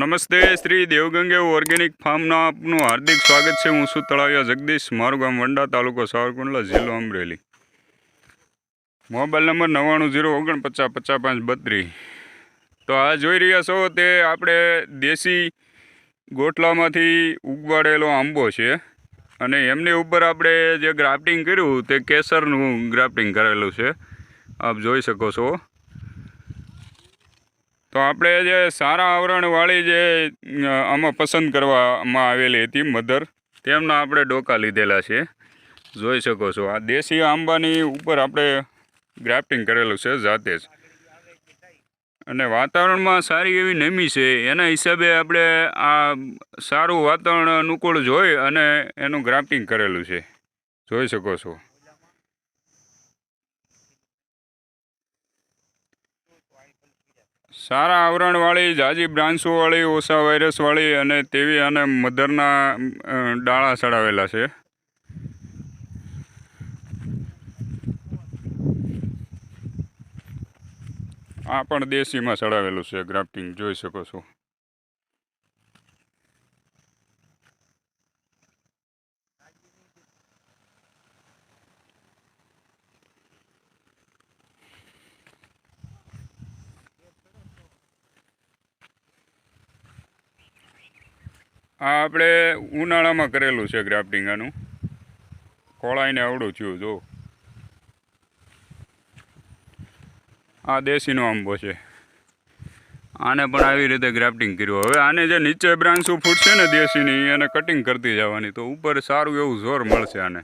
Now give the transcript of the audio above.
નમસ્તે, શ્રી દેવગંગે ઓર્ગેનિક ફાર્મના આપનું હાર્દિક સ્વાગત છે। હું છું તળાવિયા જગદીશ, મારું ગામ વંડા, તાલુકો સાવરકુંડલા, જિલ્લો અમરેલી। Mobile number 9909505532। તો આ જોઈ રહ્યા છો તે આપણે દેશી ગોટલામાંથી ઉગવાડેલો આંબો છે અને એમની ઉપર આપણે જે ગ્રાફ્ટિંગ કર્યું તે કેસરનું ગ્રાફ્ટિંગ કરેલું છે, આપ જોઈ શકો છો। તો આપણે જે સારા આવરણવાળી જે આમાં પસંદ કરવામાં આવેલી હતી મધર, તેમના આપણે ડોકા લીધેલા છે, જોઈ શકો છો। આ દેશી આંબાની ઉપર આપણે ગ્રાફ્ટિંગ કરેલું છે જાતે જ, અને વાતાવરણમાં સારી એવી નમી છે, એના હિસાબે આપણે આ સારું વાતાવરણ અનુકૂળ જોઈ અને એનું ગ્રાફ્ટિંગ કરેલું છે, જોઈ શકો છો। સારા આવરણવાળી, ઝાઝી બ્રાન્ચોવાળી, ઓછા વાયરસવાળી અને તેવી અને મધરના ડાળા ચડાવેલા છે। આ પણ દેશીમાં ચડાવેલું છે ગ્રાફ્ટિંગ, જોઈ શકો છો। આ આપણે ઉનાળામાં કરેલું છે ગ્રાફ્ટિંગ, આનું ખોળાઈને આવડું થયું જો। આ દેશીનો આંબો છે, આને પણ આવી રીતે ગ્રાફ્ટિંગ કર્યું। હવે આને જે નીચે બ્રાન્ચો ફૂટશે ને દેશીની, એને કટિંગ કરતી જવાની, તો ઉપર સારું એવું જોર મળશે આને।